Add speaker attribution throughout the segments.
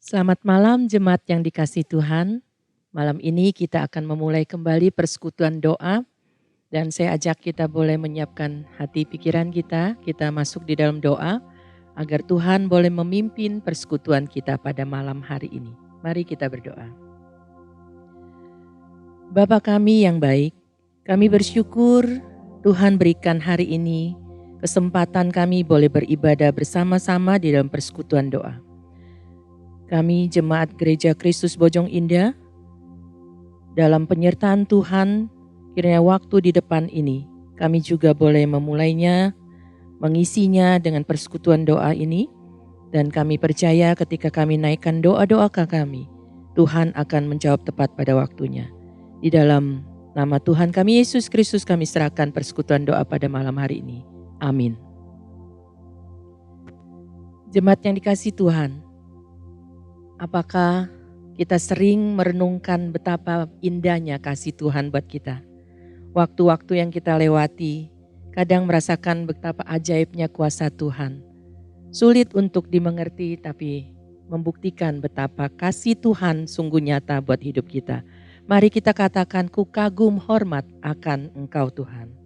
Speaker 1: Selamat malam jemaat yang dikasihi Tuhan. Malam ini kita akan memulai kembali persekutuan doa. Dan saya ajak kita boleh menyiapkan hati pikiran kita masuk di dalam doa. Agar Tuhan boleh memimpin persekutuan kita pada malam hari ini. Mari kita berdoa. Bapa kami yang baik, kami bersyukur Tuhan berikan hari ini kesempatan kami boleh beribadah bersama-sama di dalam persekutuan doa. Kami jemaat Gereja Kristus Bojong Indah, dalam penyertaan Tuhan, kiranya waktu di depan ini, kami juga boleh memulainya, mengisinya dengan persekutuan doa ini, dan kami percaya ketika kami naikkan doa-doa kami, Tuhan akan menjawab tepat pada waktunya. Di dalam nama Tuhan kami Yesus Kristus kami serahkan persekutuan doa pada malam hari ini. Amin. Jemaat yang dikasihi Tuhan, apakah kita sering merenungkan betapa indahnya kasih Tuhan buat kita? Waktu-waktu yang kita lewati, kadang merasakan betapa ajaibnya kuasa Tuhan. Sulit untuk dimengerti, tapi membuktikan betapa kasih Tuhan sungguh nyata buat hidup kita. Mari kita katakan, ku kagum hormat akan Engkau Tuhan.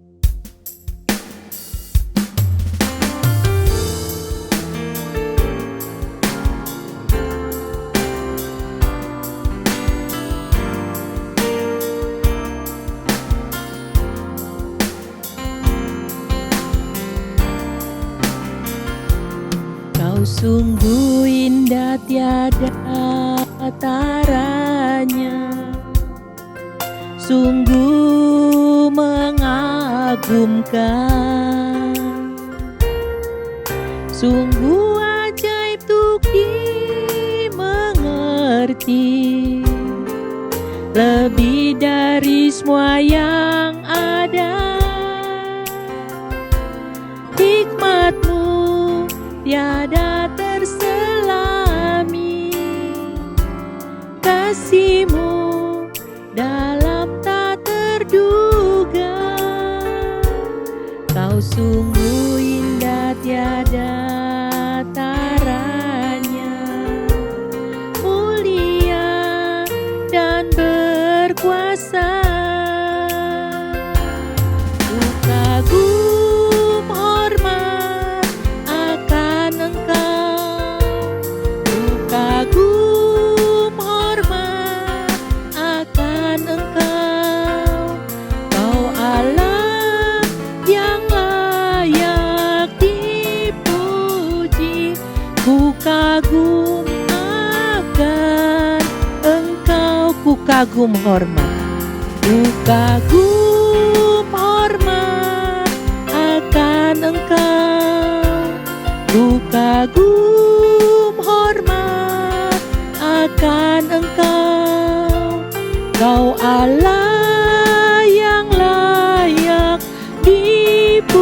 Speaker 1: Kau sungguh indah tiada taranya, sungguh mengagumkan, sungguh ajaib untuk dimengerti, lebih dari semua yang ada. Hikmat-Mu tiada terselami, kasih-Mu dalam tak terduga. Kau sungguh indah tiada taranya, mulia dan berkuasa. Ku kagum hormat akan Engkau, ku kagum hormat akan Engkau. Kau Allah yang layak dipuji, ku kagum akan Engkau. Ku kagum hormat, ku kagum hormat akan Engkau, ku kagum hormat akan Engkau. Kau Allah yang layak dipuji,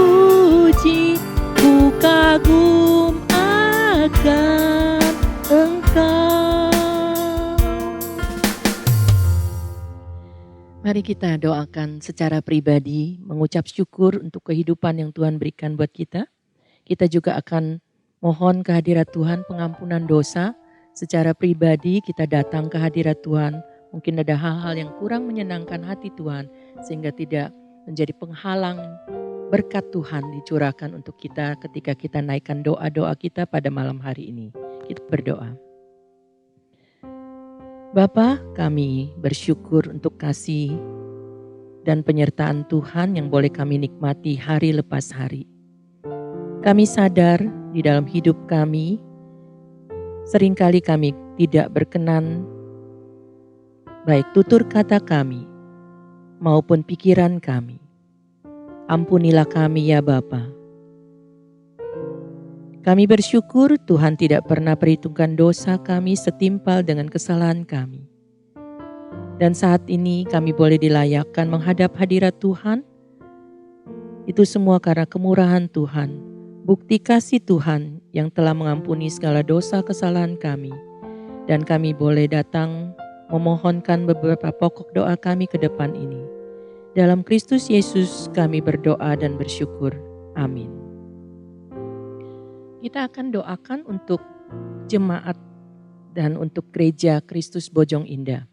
Speaker 1: ku kagum akan Engkau. Mari kita doakan secara pribadi, mengucap syukur untuk kehidupan yang Tuhan berikan buat kita. Kita juga akan mohon kehadirat Tuhan, pengampunan dosa. Secara pribadi kita datang ke hadirat Tuhan. Mungkin ada hal-hal yang kurang menyenangkan hati Tuhan, sehingga tidak menjadi penghalang berkat Tuhan dicurahkan untuk kita ketika kita naikkan doa-doa kita pada malam hari ini. Kita berdoa. Bapa, kami bersyukur untuk kasih dan penyertaan Tuhan yang boleh kami nikmati hari lepas hari. Kami sadar di dalam hidup kami, seringkali kami tidak berkenan, baik tutur kata kami maupun pikiran kami. Ampunilah kami ya Bapa. Kami bersyukur Tuhan tidak pernah perhitungkan dosa kami setimpal dengan kesalahan kami. Dan saat ini kami boleh dilayakkan menghadap hadirat Tuhan. Itu semua karena kemurahan Tuhan, bukti kasih Tuhan yang telah mengampuni segala dosa kesalahan kami. Dan kami boleh datang memohonkan beberapa pokok doa kami ke depan ini. Dalam Kristus Yesus kami berdoa dan bersyukur. Amin. Kita akan doakan untuk jemaat dan untuk Gereja Kristus Bojong Indah.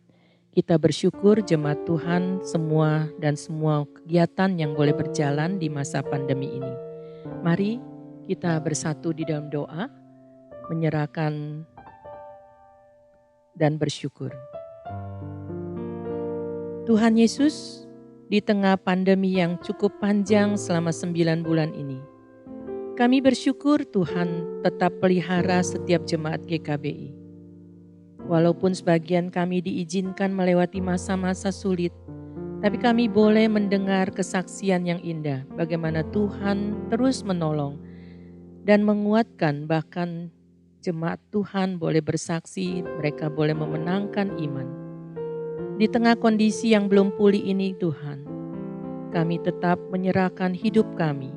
Speaker 1: Kita bersyukur jemaat Tuhan semua kegiatan yang boleh berjalan di masa pandemi ini. Mari kita bersatu di dalam doa, menyerahkan dan bersyukur. Tuhan Yesus, di tengah pandemi yang cukup panjang selama 9 bulan ini, kami bersyukur Tuhan tetap pelihara setiap jemaat GKBI. Walaupun sebagian kami diizinkan melewati masa-masa sulit, tapi kami boleh mendengar kesaksian yang indah bagaimana Tuhan terus menolong dan menguatkan, bahkan jemaat Tuhan boleh bersaksi, mereka boleh memenangkan iman. Di tengah kondisi yang belum pulih ini Tuhan, kami tetap menyerahkan hidup kami.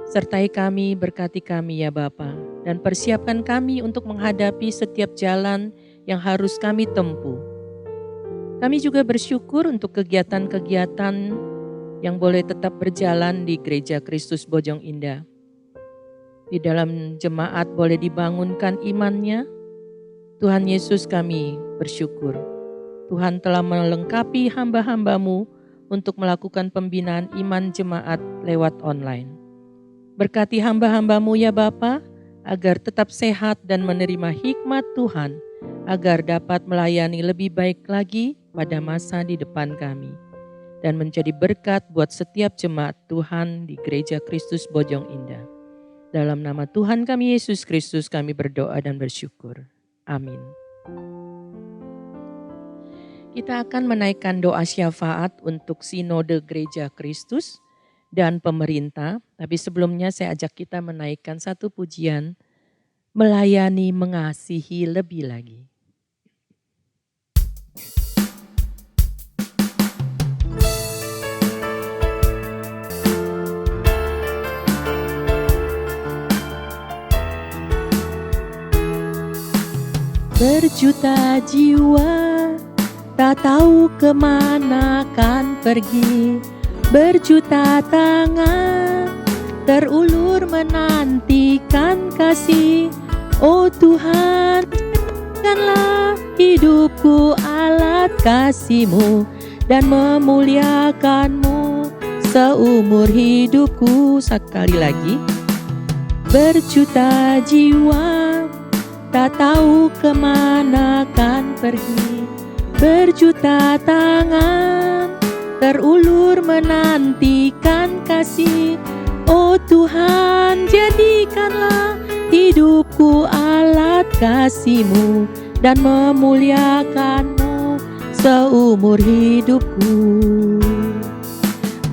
Speaker 1: Sertai kami, berkati kami ya Bapa, dan persiapkan kami untuk menghadapi setiap jalan yang harus kami tempuh. Kami juga bersyukur untuk kegiatan-kegiatan yang boleh tetap berjalan di Gereja Kristus Bojong Indah. Di dalam jemaat boleh dibangunkan imannya. Tuhan Yesus, kami bersyukur. Tuhan telah melengkapi hamba-hamba-Mu untuk melakukan pembinaan iman jemaat lewat online. Berkati hamba-hamba-Mu ya Bapa, agar tetap sehat dan menerima hikmat Tuhan, agar dapat melayani lebih baik lagi pada masa di depan kami, dan menjadi berkat buat setiap jemaat Tuhan di Gereja Kristus Bojong Indah. Dalam nama Tuhan kami Yesus Kristus kami berdoa dan bersyukur. Amin. Kita akan menaikkan doa syafaat untuk Sinode Gereja Kristus dan pemerintah, tapi sebelumnya saya ajak kita menaikkan satu pujian, melayani mengasihi lebih lagi. Berjuta jiwa tak tahu kemana kan pergi, berjuta tangan terulur menantikan kasih. Oh Tuhan, jadikanlah hidupku alat kasih-Mu dan memuliakan-Mu seumur hidupku. Sekali lagi, berjuta jiwa tak tahu kemana kan pergi, berjuta tangan terulur menantikan kasih. Oh Tuhan, jadikanlah hidupku alat kasih-Mu dan memuliakan-Mu seumur hidupku.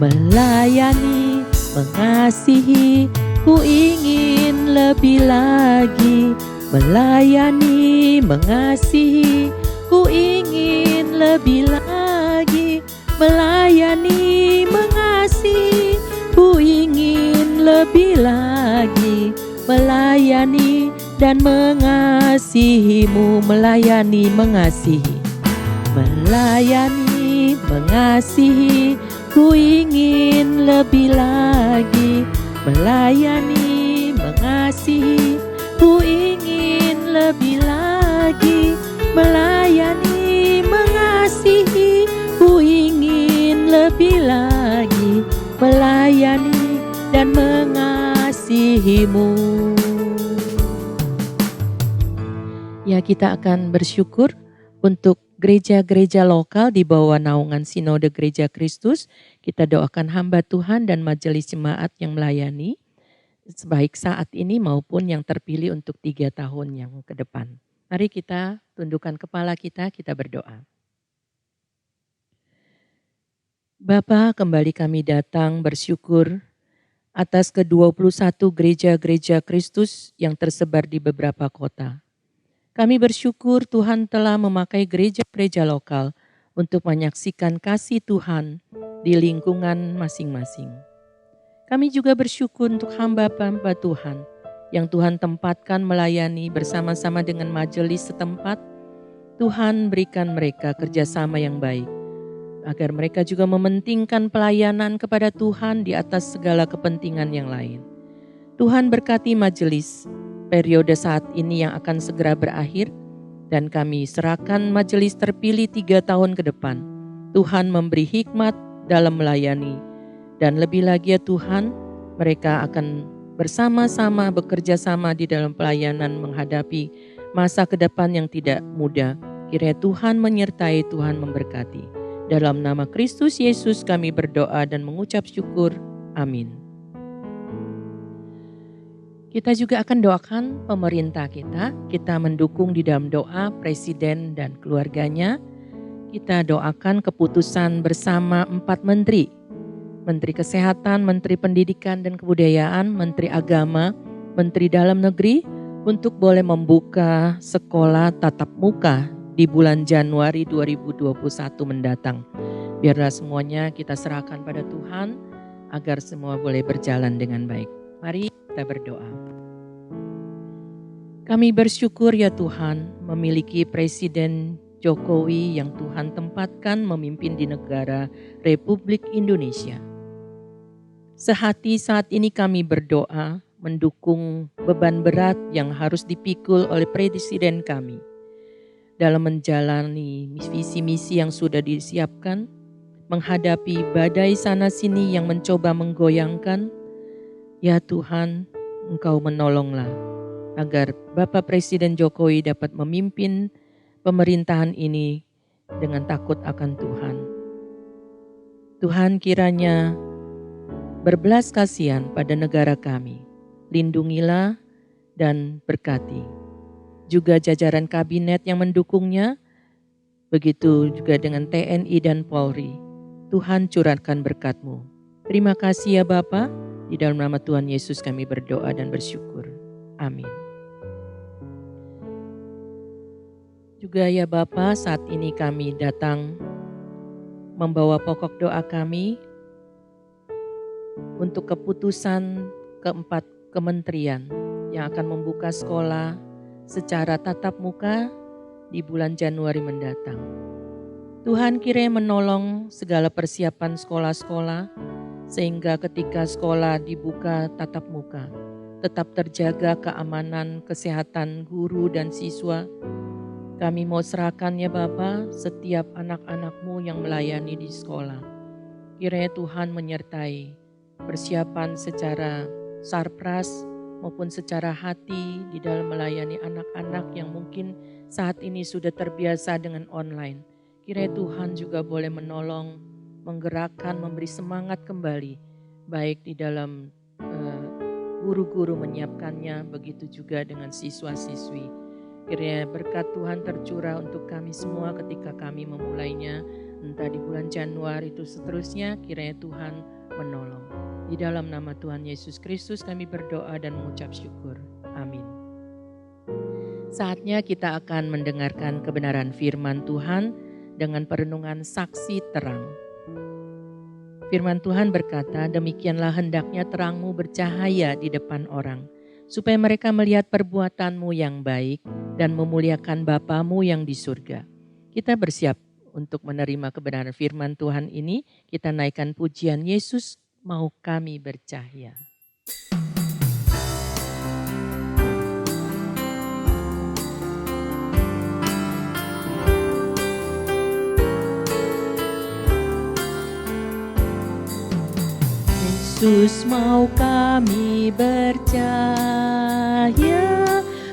Speaker 1: Melayani, mengasihi, ku ingin lebih lagi. Melayani, mengasihi, ku ingin lebih lagi. Melayani, mengasihi, ku ingin lebih lagi. Melayani dan mengasihi-Mu, melayani, mengasihi. Melayani, mengasihi, ku ingin lebih lagi. Melayani, mengasihi, ku ingin lebih lagi. Melayani, mengasihi, ku ingin lebih lagi. Melayani dan mengasihi-Mu. Ya, kita akan bersyukur untuk gereja-gereja lokal di bawah naungan Sinode Gereja Kristus. Kita doakan hamba Tuhan dan majelis jemaat yang melayani, baik saat ini maupun yang terpilih untuk 3 tahun yang ke depan. Mari kita tundukkan kepala kita berdoa. Bapa, kembali kami datang bersyukur atas ke-21 gereja-gereja Kristus yang tersebar di beberapa kota. Kami bersyukur Tuhan telah memakai gereja-gereja lokal untuk menyaksikan kasih Tuhan di lingkungan masing-masing. Kami juga bersyukur untuk hamba-hamba Tuhan yang Tuhan tempatkan melayani bersama-sama dengan majelis setempat. Tuhan berikan mereka kerjasama yang baik, agar mereka juga mementingkan pelayanan kepada Tuhan di atas segala kepentingan yang lain. Tuhan berkati majelis, periode saat ini yang akan segera berakhir, dan kami serahkan majelis terpilih 3 tahun ke depan. Tuhan memberi hikmat dalam melayani, dan lebih lagi ya Tuhan, mereka akan bersama-sama bekerja sama di dalam pelayanan menghadapi masa ke depan yang tidak mudah. Kiranya Tuhan menyertai, Tuhan memberkati. Dalam nama Kristus Yesus kami berdoa dan mengucap syukur. Amin. Kita juga akan doakan pemerintah kita. Kita mendukung di dalam doa Presiden dan keluarganya. Kita doakan keputusan bersama 4 menteri. Menteri Kesehatan, Menteri Pendidikan dan Kebudayaan, Menteri Agama, Menteri Dalam Negeri untuk boleh membuka sekolah tatap muka di bulan Januari 2021 mendatang. Biarlah semuanya kita serahkan pada Tuhan agar semua boleh berjalan dengan baik. Mari kita berdoa. Kami bersyukur ya Tuhan memiliki Presiden Jokowi yang Tuhan tempatkan memimpin di negara Republik Indonesia. Sehati saat ini kami berdoa mendukung beban berat yang harus dipikul oleh Presiden kami dalam menjalani visi-misi yang sudah disiapkan, menghadapi badai sana-sini yang mencoba menggoyangkan. Ya Tuhan, Engkau menolonglah agar Bapak Presiden Jokowi dapat memimpin pemerintahan ini dengan takut akan Tuhan. Tuhan kiranya berbelas kasihan pada negara kami. Lindungilah dan berkati. Juga jajaran kabinet yang mendukungnya, begitu juga dengan TNI dan Polri. Tuhan curahkan berkat-Mu. Terima kasih ya Bapa. Di dalam nama Tuhan Yesus kami berdoa dan bersyukur. Amin. Juga ya Bapa, saat ini kami datang membawa pokok doa kami untuk keputusan keempat kementerian yang akan membuka sekolah secara tatap muka di bulan Januari mendatang. Tuhan kiranya menolong segala persiapan sekolah-sekolah sehingga ketika sekolah dibuka tatap muka, tetap terjaga keamanan, kesehatan guru dan siswa. Kami mau serahkan ya Bapa setiap anak-anak-Mu yang melayani di sekolah. Kiranya Tuhan menyertai persiapan secara sarpras maupun secara hati di dalam melayani anak-anak yang mungkin saat ini sudah terbiasa dengan online. Kiranya Tuhan juga boleh menolong, menggerakkan, memberi semangat kembali, baik di dalam guru-guru menyiapkannya, begitu juga dengan siswa-siswi. Kiranya berkat Tuhan tercurah untuk kami semua ketika kami memulainya, entah di bulan Januari itu seterusnya, kiranya Tuhan menolong. Di dalam nama Tuhan Yesus Kristus kami berdoa dan mengucap syukur. Amin. Saatnya kita akan mendengarkan kebenaran firman Tuhan dengan perenungan saksi terang. Firman Tuhan berkata, demikianlah hendaknya terangmu bercahaya di depan orang, supaya mereka melihat perbuatanmu yang baik dan memuliakan Bapamu yang di surga. Kita bersiap untuk menerima kebenaran firman Tuhan ini. Kita naikkan pujian Yesus mau kami bercahaya. Yesus mau kami bercahaya,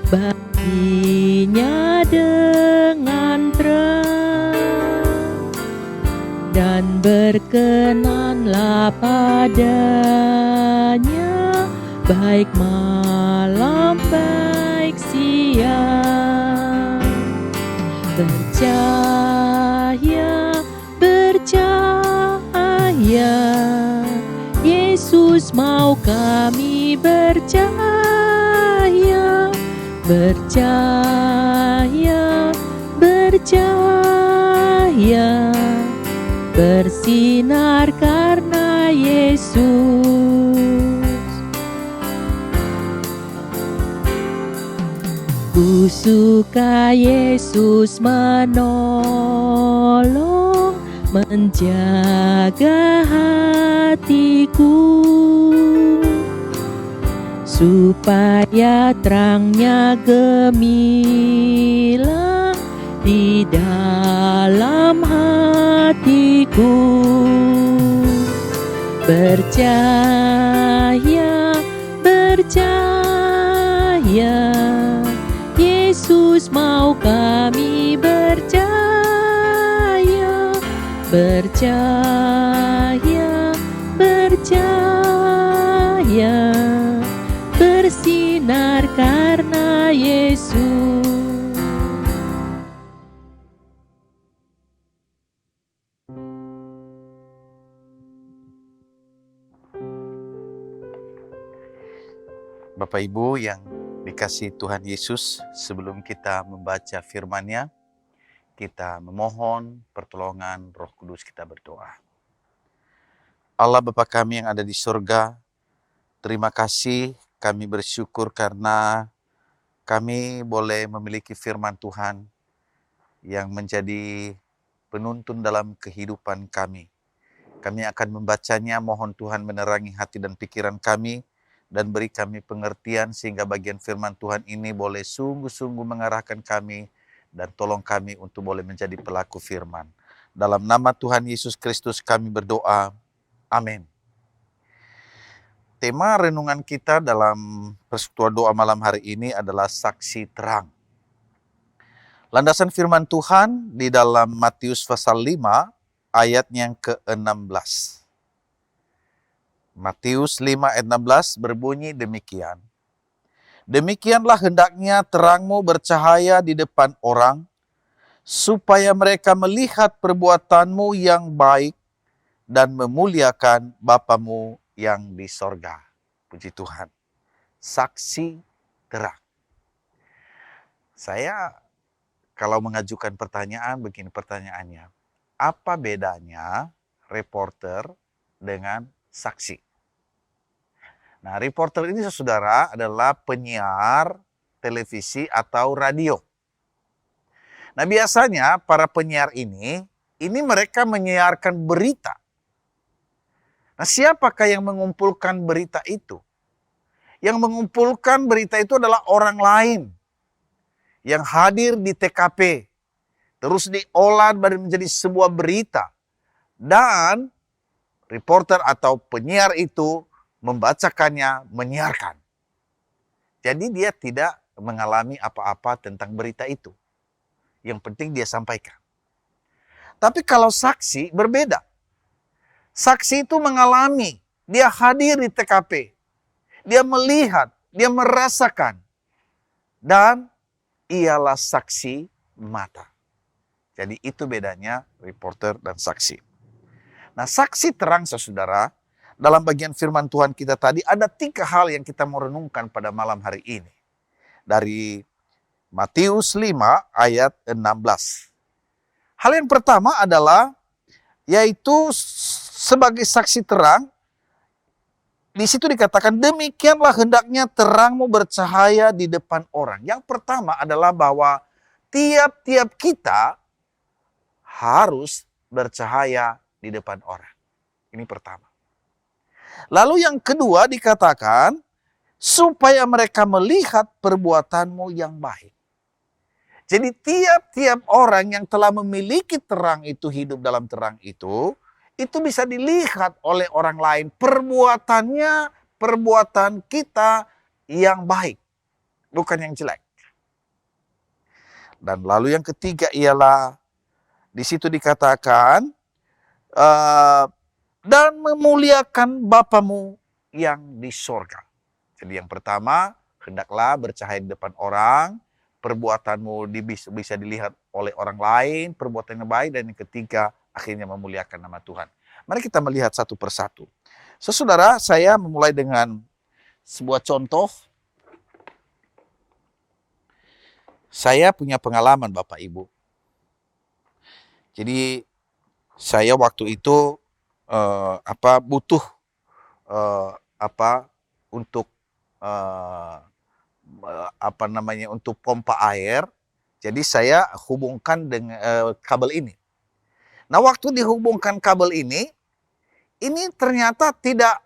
Speaker 1: baginya dengan terang, dan berkenanlah padanya, baik malam baik siang. Bercahaya, bercahaya, Yesus mau kami bercahaya, bercahaya, bercahaya, bersinar karena Yesus. Ku suka Yesus menolong, menjaga hatiku, supaya terangnya gemilang di dalam hatiku. Percaya, percaya, Yesus mau kami percaya. Percaya, percaya, bersinar karena Yesus.
Speaker 2: Bapak Ibu yang dikasihi Tuhan Yesus, sebelum kita membaca firman-Nya, kita memohon pertolongan Roh Kudus, kita berdoa. Allah Bapa kami yang ada di surga, terima kasih, kami bersyukur karena kami boleh memiliki firman Tuhan yang menjadi penuntun dalam kehidupan kami. Kami akan membacanya, mohon Tuhan menerangi hati dan pikiran kami, dan beri kami pengertian sehingga bagian firman Tuhan ini boleh sungguh-sungguh mengarahkan kami, dan tolong kami untuk boleh menjadi pelaku firman. Dalam nama Tuhan Yesus Kristus kami berdoa, amin. Tema renungan kita dalam persekutuan doa malam hari ini adalah saksi terang. Landasan firman Tuhan di dalam Matius pasal 5 ayat yang ke-16. Matius 5 ayat 16 berbunyi demikian. Demikianlah hendaknya terangmu bercahaya di depan orang, supaya mereka melihat perbuatanmu yang baik dan memuliakan Bapamu yang di sorga. Puji Tuhan. Saksi terang. Saya kalau mengajukan pertanyaan, begini pertanyaannya. Apa bedanya reporter dengan saksi? Nah, reporter ini saudara adalah penyiar televisi atau radio. Nah, biasanya para penyiar ini mereka menyiarkan berita. Nah, siapakah yang mengumpulkan berita itu? Yang mengumpulkan berita itu adalah orang lain yang hadir di TKP, terus diolah menjadi sebuah berita. Dan reporter atau penyiar itu membacakannya, menyiarkan. Jadi dia tidak mengalami apa-apa tentang berita itu. Yang penting dia sampaikan. Tapi kalau saksi berbeda. Saksi itu mengalami, dia hadir di TKP. Dia melihat, dia merasakan. Dan ialah saksi mata. Jadi itu bedanya reporter dan saksi. Nah, saksi terang saudara, dalam bagian firman Tuhan kita tadi ada 3 hal yang kita mau renungkan pada malam hari ini. Dari Matius 5 ayat 16. Hal yang pertama adalah yaitu sebagai saksi terang. Di situ dikatakan demikianlah hendaknya terangmu bercahaya di depan orang. Yang pertama adalah bahwa tiap-tiap kita harus bercahaya di depan orang. Ini pertama. Lalu yang kedua dikatakan, supaya mereka melihat perbuatanmu yang baik. Jadi tiap-tiap orang yang telah memiliki terang itu, hidup dalam terang itu bisa dilihat oleh orang lain. Perbuatannya, perbuatan kita yang baik, bukan yang jelek. Dan lalu yang ketiga ialah, di situ dikatakan, dan memuliakan Bapamu yang di sorga. Jadi yang pertama, hendaklah bercahaya di depan orang, perbuatanmu bisa dilihat oleh orang lain, perbuatan yang baik, dan yang ketiga, akhirnya memuliakan nama Tuhan. Mari kita melihat satu persatu. Saudara, saya memulai dengan sebuah contoh. Saya punya pengalaman Bapak Ibu. Jadi saya waktu itu butuh untuk untuk pompa air. Jadi saya hubungkan dengan kabel ini. Nah, waktu dihubungkan kabel ini ternyata tidak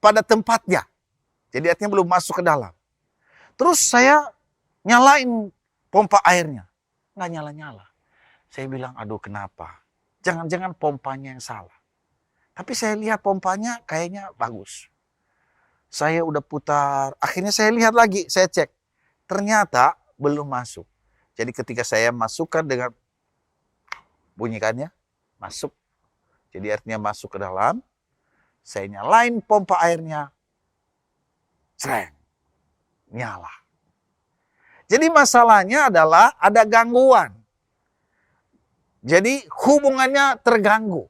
Speaker 2: pada tempatnya. Jadi artinya belum masuk ke dalam. Terus saya nyalain pompa airnya. Nggak nyala-nyala. Saya bilang, aduh kenapa? Jangan-jangan pompanya yang salah. Tapi saya lihat pompanya kayaknya bagus. Saya udah putar, akhirnya saya lihat lagi, saya cek. Ternyata belum masuk. Jadi ketika saya masukkan dengan bunyikannya, masuk. Jadi artinya masuk ke dalam, saya nyalain pompa airnya, sreng, nyala. Jadi masalahnya adalah ada gangguan. Jadi hubungannya terganggu.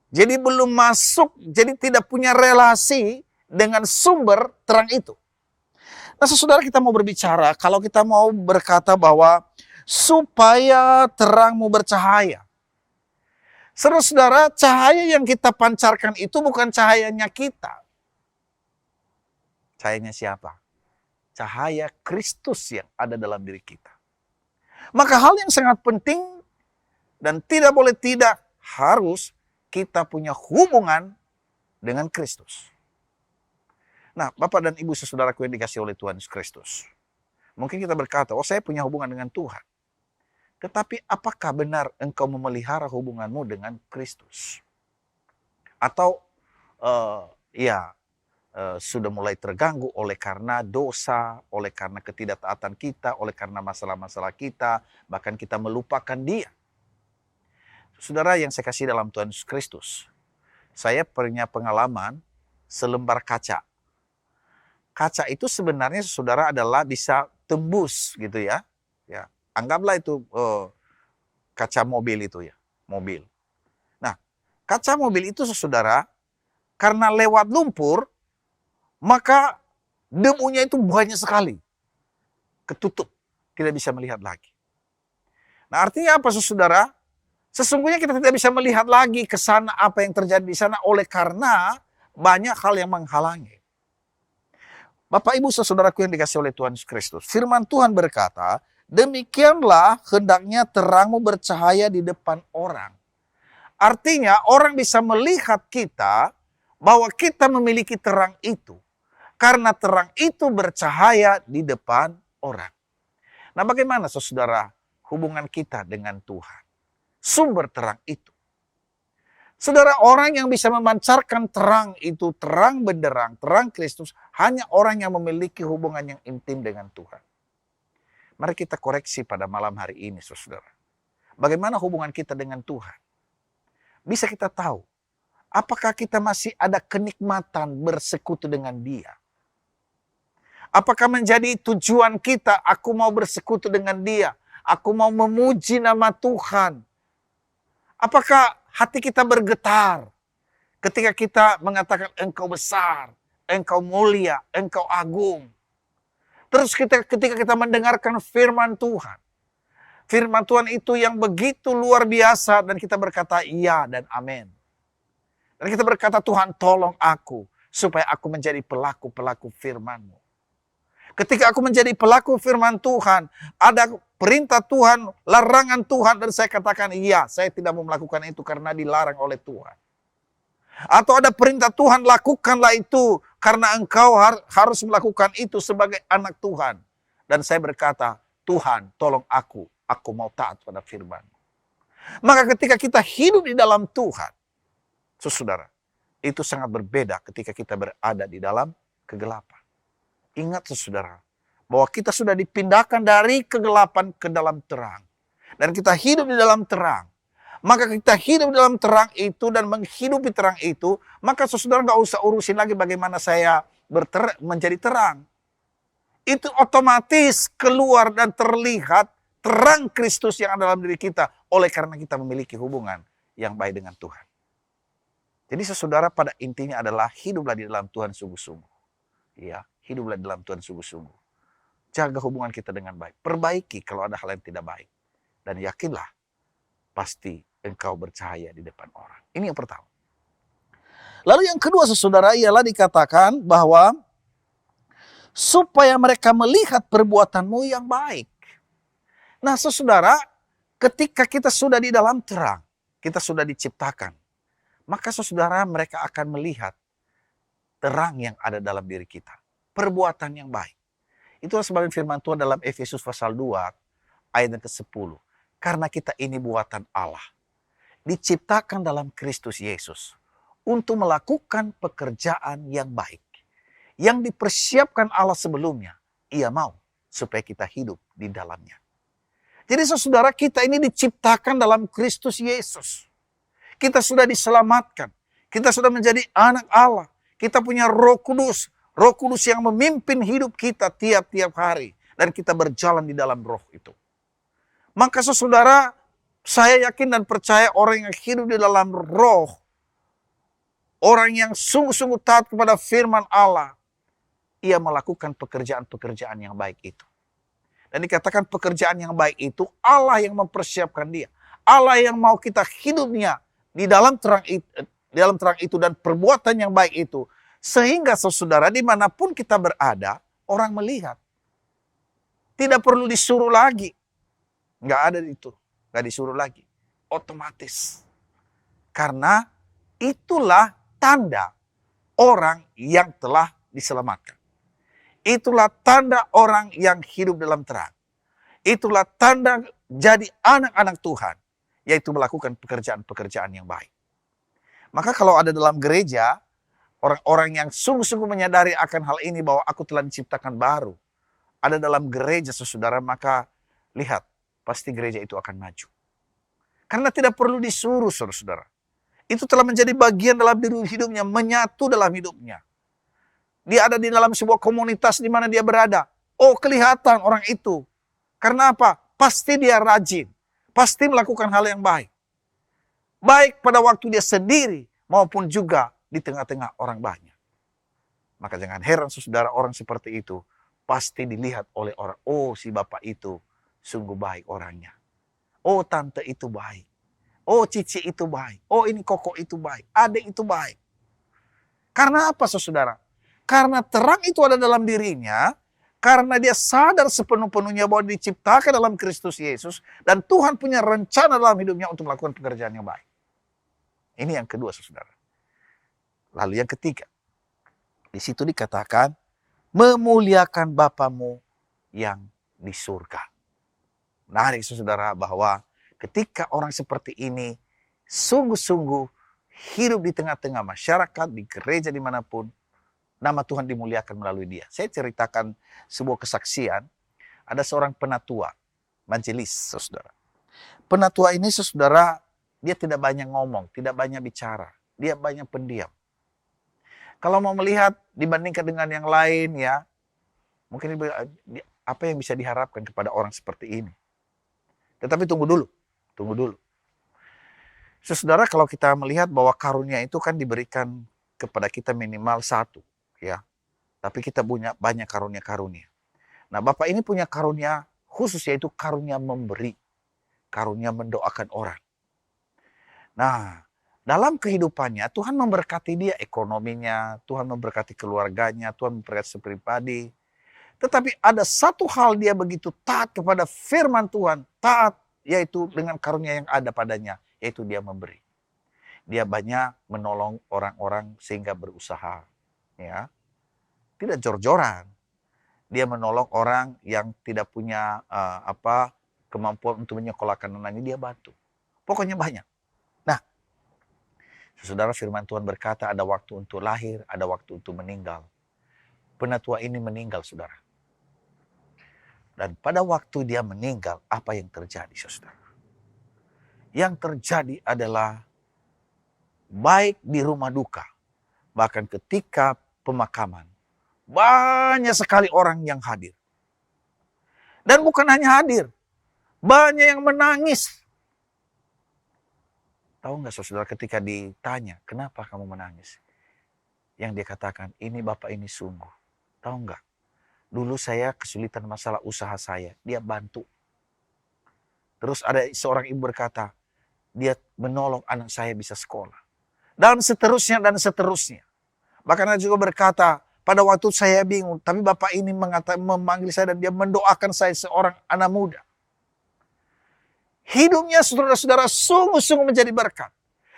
Speaker 2: Jadi belum masuk, jadi tidak punya relasi dengan sumber terang itu. Nah saudara, kita mau berbicara, kalau kita mau berkata bahwa supaya terangmu bercahaya. Saudara, cahaya yang kita pancarkan itu bukan cahayanya kita. Cahayanya siapa? Cahaya Kristus yang ada dalam diri kita. Maka hal yang sangat penting dan tidak boleh tidak harus kita punya hubungan dengan Kristus. Nah, Bapak dan Ibu saudaraku yang dikasihi oleh Tuhan Yesus Kristus. Mungkin kita berkata, oh saya punya hubungan dengan Tuhan. Tetapi apakah benar engkau memelihara hubunganmu dengan Kristus? Atau sudah mulai terganggu oleh karena dosa, oleh karena ketidaktaatan kita, oleh karena masalah-masalah kita, bahkan kita melupakan Dia. Saudara yang saya kasih dalam Tuhan Yesus Kristus, saya punya pengalaman selembar kaca. Kaca itu sebenarnya saudara adalah bisa tembus gitu ya. Ya, anggaplah itu kaca mobil itu ya, mobil. Nah, kaca mobil itu saudara karena lewat lumpur, maka debunya itu banyak sekali. Ketutup, tidak bisa melihat lagi. Nah, artinya apa saudara? Sesungguhnya kita tidak bisa melihat lagi ke sana apa yang terjadi di sana oleh karena banyak hal yang menghalangi. Bapak Ibu saudaraku yang dikasihi oleh Tuhan Yesus Kristus, firman Tuhan berkata, demikianlah hendaknya terangmu bercahaya di depan orang. Artinya orang bisa melihat kita bahwa kita memiliki terang itu. Karena terang itu bercahaya di depan orang. Nah bagaimana saudara hubungan kita dengan Tuhan? Sumber terang itu. Saudara, orang yang bisa memancarkan terang itu, terang benderang, terang Kristus, hanya orang yang memiliki hubungan yang intim dengan Tuhan. Mari kita koreksi pada malam hari ini, saudara. Bagaimana hubungan kita dengan Tuhan? Bisa kita tahu, apakah kita masih ada kenikmatan bersekutu dengan Dia? Apakah menjadi tujuan kita, aku mau bersekutu dengan Dia, aku mau memuji nama Tuhan? Apakah hati kita bergetar ketika kita mengatakan engkau besar, engkau mulia, engkau agung. Terus ketika kita mendengarkan firman Tuhan. Firman Tuhan itu yang begitu luar biasa dan kita berkata iya dan amin. Dan kita berkata Tuhan tolong aku supaya aku menjadi pelaku-pelaku firman-Mu. Ketika aku menjadi pelaku firman Tuhan, ada perintah Tuhan, larangan Tuhan, dan saya katakan, iya, saya tidak mau melakukan itu karena dilarang oleh Tuhan. Atau ada perintah Tuhan, lakukanlah itu karena engkau harus melakukan itu sebagai anak Tuhan. Dan saya berkata, Tuhan, tolong aku mau taat pada firman. Maka ketika kita hidup di dalam Tuhan, saudara, itu sangat berbeda ketika kita berada di dalam kegelapan. Ingat saudara, bahwa kita sudah dipindahkan dari kegelapan ke dalam terang. Dan kita hidup di dalam terang. Maka kita hidup di dalam terang itu dan menghidupi terang itu, maka saudara nggak usah urusin lagi bagaimana saya menjadi terang. Itu otomatis keluar dan terlihat terang Kristus yang ada dalam diri kita. Oleh karena kita memiliki hubungan yang baik dengan Tuhan. Jadi saudara pada intinya adalah hiduplah di dalam Tuhan sungguh-sungguh. Ya, hiduplah di dalam Tuhan sungguh-sungguh. Jaga hubungan kita dengan baik. Perbaiki kalau ada hal yang tidak baik. Dan yakinlah, pasti engkau bercahaya di depan orang. Ini yang pertama. Lalu yang kedua saudara ialah dikatakan bahwa supaya mereka melihat perbuatanmu yang baik. Nah saudara, ketika kita sudah di dalam terang, kita sudah diciptakan. Maka saudara mereka akan melihat terang yang ada dalam diri kita. Perbuatan yang baik. Itulah sebab firman Tuhan dalam Efesus pasal 2 ayat yang ke-10. Karena kita ini buatan Allah. Diciptakan dalam Kristus Yesus. Untuk melakukan pekerjaan yang baik. Yang dipersiapkan Allah sebelumnya. Ia mau supaya kita hidup di dalamnya. Jadi saudara, kita ini diciptakan dalam Kristus Yesus. Kita sudah diselamatkan. Kita sudah menjadi anak Allah. Kita punya Roh Kudus. Roh Kudus yang memimpin hidup kita tiap-tiap hari. Dan kita berjalan di dalam roh itu. Maka saudara, saya yakin dan percaya orang yang hidup di dalam roh. Orang yang sungguh-sungguh taat kepada firman Allah. Ia melakukan pekerjaan-pekerjaan yang baik itu. Dan dikatakan pekerjaan yang baik itu Allah yang mempersiapkan dia. Allah yang mau kita hidupnya di dalam terang itu dan perbuatan yang baik itu. Sehingga saudara dimanapun kita berada, orang melihat. Tidak perlu disuruh lagi. Nggak ada itu. Nggak disuruh lagi. Otomatis. Karena itulah tanda orang yang telah diselamatkan. Itulah tanda orang yang hidup dalam terang. Itulah tanda jadi anak-anak Tuhan. Yaitu melakukan pekerjaan-pekerjaan yang baik. Maka kalau ada dalam gereja, orang-orang yang sungguh-sungguh menyadari akan hal ini bahwa aku telah diciptakan baru. Ada dalam gereja saudara, maka lihat, pasti gereja itu akan maju. Karena tidak perlu disuruh saudara-saudara. Itu telah menjadi bagian dalam diri hidupnya, menyatu dalam hidupnya. Dia ada di dalam sebuah komunitas di mana dia berada. Oh, kelihatan orang itu. Karena apa? Pasti dia rajin. Pasti melakukan hal yang baik. Baik pada waktu dia sendiri maupun juga di tengah-tengah orang banyak. Maka jangan heran saudara, orang seperti itu pasti dilihat oleh orang. Oh, si bapak itu sungguh baik orangnya. Oh, tante itu baik. Oh, cici itu baik. Oh, ini koko itu baik. Adik itu baik. Karena apa saudara? Karena terang itu ada dalam dirinya, karena dia sadar sepenuh-penuhnya bahwa diciptakan dalam Kristus Yesus, dan Tuhan punya rencana dalam hidupnya untuk melakukan pekerjaan yang baik. Ini yang kedua, saudara. Lalu yang ketiga, di situ dikatakan, memuliakan Bapamu yang di surga. Menarik, saudara, bahwa ketika orang seperti ini sungguh-sungguh hidup di tengah-tengah masyarakat, di gereja dimanapun, nama Tuhan dimuliakan melalui dia. Saya ceritakan sebuah kesaksian. Ada seorang penatua, majelis, saudara. Penatua ini, saudara, dia tidak banyak ngomong, tidak banyak bicara. Dia banyak pendiam. Kalau mau melihat dibandingkan dengan yang lain ya, mungkin apa yang bisa diharapkan kepada orang seperti ini. Tetapi tunggu dulu. Saudara, kalau kita melihat bahwa karunia itu kan diberikan kepada kita minimal satu. Ya, tapi kita punya banyak karunia-karunia. Nah, Bapak ini punya karunia khusus, yaitu karunia memberi, karunia mendoakan orang. Nah, dalam kehidupannya Tuhan memberkati dia ekonominya, Tuhan memberkati keluarganya, Tuhan memberkati pribadi. Tetapi ada satu hal, dia begitu taat kepada firman Tuhan, taat yaitu dengan karunia yang ada padanya, yaitu dia memberi. Dia banyak menolong orang-orang sehingga berusaha. Ya, tidak jor-joran. Dia menolong orang yang tidak punya kemampuan untuk menyekolahkan anaknya, dia bantu. Pokoknya banyak. Nah, saudara, firman Tuhan berkata ada waktu untuk lahir, ada waktu untuk meninggal. Penatua ini meninggal, saudara. Dan pada waktu dia meninggal, apa yang terjadi, saudara? Yang terjadi adalah baik di rumah duka, bahkan ketika pemakaman, banyak sekali orang yang hadir. Dan bukan hanya hadir, banyak yang menangis. Tahu nggak saudara, ketika ditanya, kenapa kamu menangis? Yang dia katakan, ini Bapak ini sungguh. Tahu nggak? Dulu saya kesulitan masalah usaha saya, dia bantu. Terus ada seorang ibu berkata, dia menolong anak saya bisa sekolah. Dan seterusnya dan seterusnya. Bahkan ada juga berkata, pada waktu saya bingung, tapi Bapak ini memanggil saya dan dia mendoakan saya seorang anak muda. Hidupnya saudara-saudara sungguh-sungguh menjadi berkat.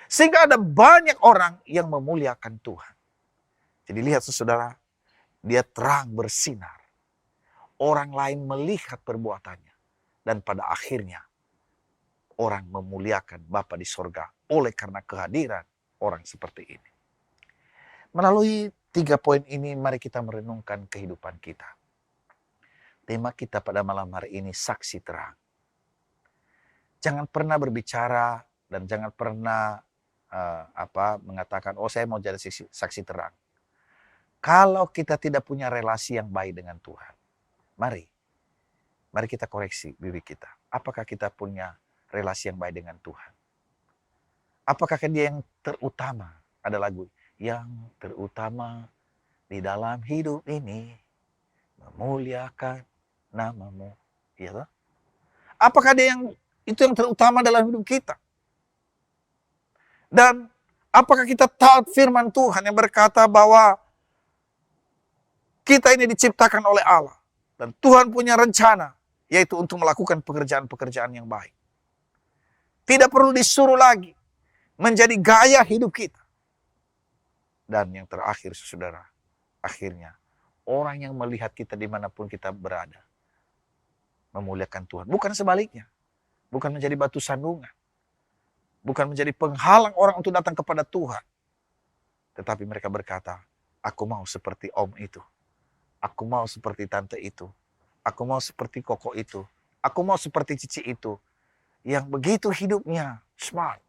Speaker 2: Sehingga ada banyak orang yang memuliakan Tuhan. Jadi lihat saudara, dia terang bersinar. Orang lain melihat perbuatannya. Dan pada akhirnya, orang memuliakan Bapa di sorga oleh karena kehadiran orang seperti ini. Melalui 3 poin ini, mari kita merenungkan kehidupan kita. Tema kita pada malam hari ini, saksi terang. Jangan pernah berbicara dan jangan pernah mengatakan, oh saya mau jadi saksi terang. Kalau kita tidak punya relasi yang baik dengan Tuhan, mari kita koreksi diri kita. Apakah kita punya relasi yang baik dengan Tuhan? Apakah dia yang terutama? Ada lagu, yang terutama di dalam hidup ini, memuliakan namamu. Iya toh? Apakah dia itu yang terutama dalam hidup kita? Dan apakah kita taat firman Tuhan yang berkata bahwa kita ini diciptakan oleh Allah. Dan Tuhan punya rencana, yaitu untuk melakukan pekerjaan-pekerjaan yang baik. Tidak perlu disuruh lagi menjadi gaya hidup kita. Dan yang terakhir, saudara, akhirnya orang yang melihat kita dimanapun kita berada, memuliakan Tuhan. Bukan sebaliknya. Bukan menjadi batu sandungan. Bukan menjadi penghalang orang untuk datang kepada Tuhan. Tetapi mereka berkata, aku mau seperti om itu. Aku mau seperti tante itu. Aku mau seperti koko itu. Aku mau seperti cici itu. Yang begitu hidupnya smart.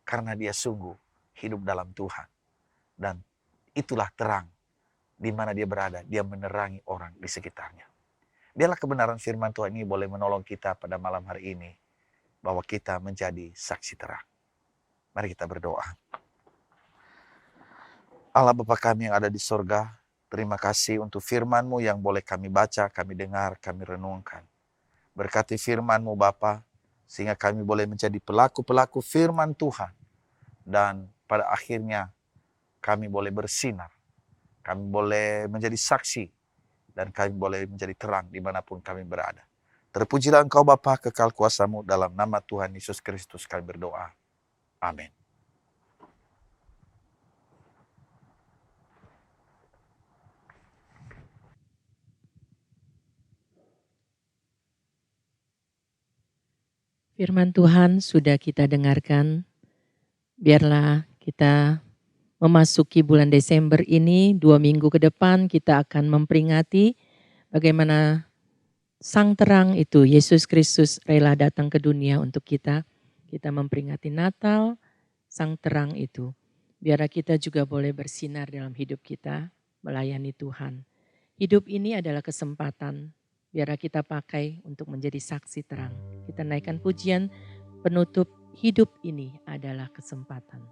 Speaker 2: Karena dia sungguh hidup dalam Tuhan. Dan itulah terang. Di mana dia berada, dia menerangi orang di sekitarnya. Biarlah kebenaran firman Tuhan ini boleh menolong kita pada malam hari ini. Bahwa kita menjadi saksi terang. Mari kita berdoa. Allah Bapa kami yang ada di sorga, terima kasih untuk firman-Mu yang boleh kami baca, kami dengar, kami renungkan. Berkati firman-Mu Bapa, sehingga kami boleh menjadi pelaku-pelaku firman Tuhan. Dan pada akhirnya kami boleh bersinar. Kami boleh menjadi saksi. Dan kami boleh menjadi terang dimanapun kami berada. Terpujilah Engkau Bapa, kekal kuasa-Mu, dalam nama Tuhan Yesus Kristus kami berdoa. Amin.
Speaker 1: Firman Tuhan sudah kita dengarkan. Biarlah kita memasuki bulan Desember ini, 2 minggu ke depan kita akan memperingati bagaimana Sang Terang itu, Yesus Kristus rela datang ke dunia untuk kita. Kita memperingati Natal, Sang Terang itu. Biarlah kita juga boleh bersinar dalam hidup kita, melayani Tuhan. Hidup ini adalah kesempatan. Biarlah kita pakai untuk menjadi saksi terang. Kita naikkan pujian penutup, hidup ini adalah kesempatan.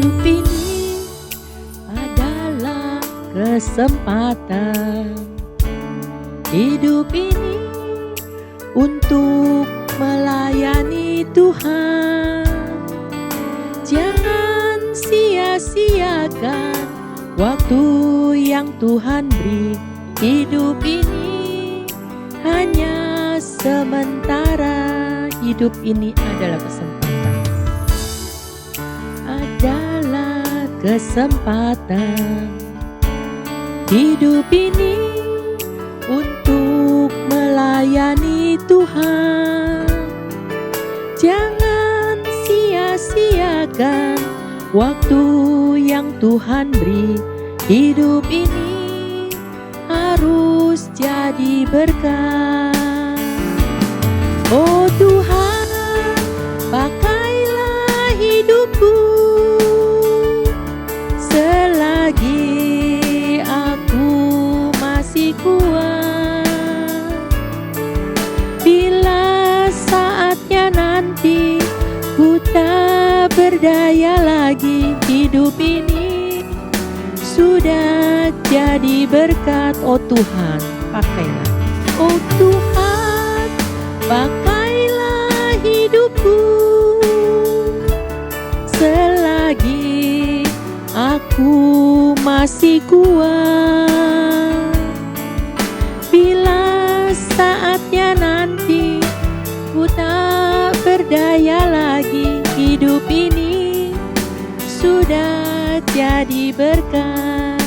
Speaker 1: Hidup ini adalah kesempatan. Hidup ini untuk melayani Tuhan. Jangan sia-siakan waktu yang Tuhan beri. Hidup ini hanya sementara. Hidup ini adalah kesempatan. Adalah kesempatan. Hidup ini untuk melayani Tuhan. Jangan sia-siakan waktu yang Tuhan beri. Hidup ini harus jadi berkat. Oh Tuhan, pakailah hidupku selagi aku masih kuat. Bila saatnya nanti ku tak berdaya lagi, hidup ini sudah jadi berkat. Oh Tuhan, pakailah. Oh Tuhan, pakailah hidupku selagi Ku masih kuat bila saatnya nanti ku tak berdaya lagi. Hidup ini sudah jadi berkat.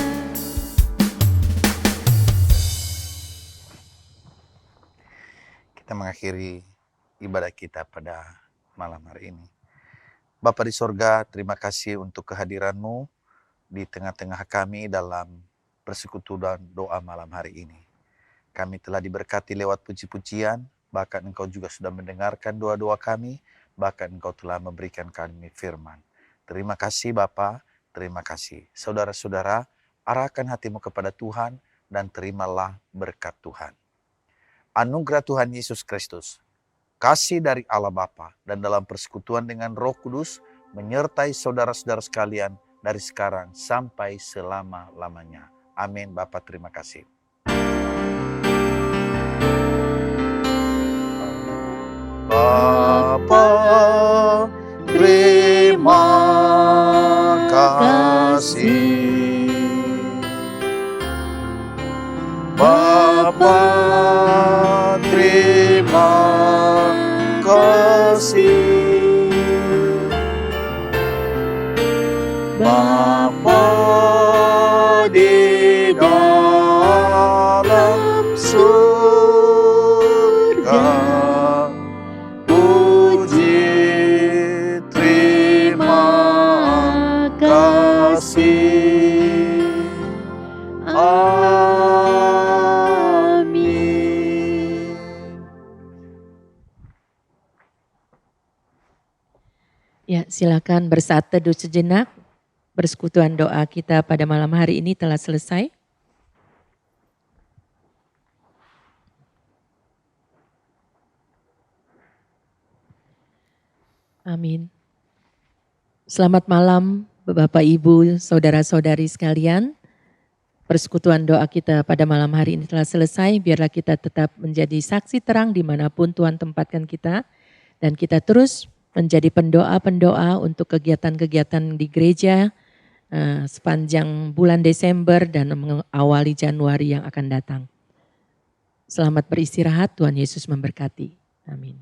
Speaker 2: Kita mengakhiri ibadah kita pada malam hari ini. Bapa di sorga, terima kasih untuk kehadiran-Mu di tengah-tengah kami dalam persekutuan doa malam hari ini. Kami telah diberkati lewat puji-pujian, bahkan Engkau juga sudah mendengarkan doa-doa kami, bahkan Engkau telah memberikan kami firman. Terima kasih Bapa, terima kasih. Saudara-saudara, arahkan hatimu kepada Tuhan dan terimalah berkat Tuhan. Anugerah Tuhan Yesus Kristus, kasih dari Allah Bapa dan dalam persekutuan dengan Roh Kudus menyertai saudara-saudara sekalian dari sekarang sampai selama-lamanya. Amin. Bapa, terima kasih. Bapa, terima kasih. Bapa, terima kasih. Bapa di dalam surga, puji terima kasih.
Speaker 1: Ya, silakan bersaat teduh sejenak. Persekutuan doa kita pada malam hari ini telah selesai. Amin. Selamat malam Bapak Ibu, saudara-saudari sekalian. Persekutuan doa kita pada malam hari ini telah selesai. Biarlah kita tetap menjadi saksi terang dimanapun Tuhan tempatkan kita. Dan kita terus menjadi pendoa-pendoa untuk kegiatan-kegiatan di gereja sepanjang bulan Desember dan mengawali Januari yang akan datang. Selamat beristirahat, Tuhan Yesus memberkati. Amin.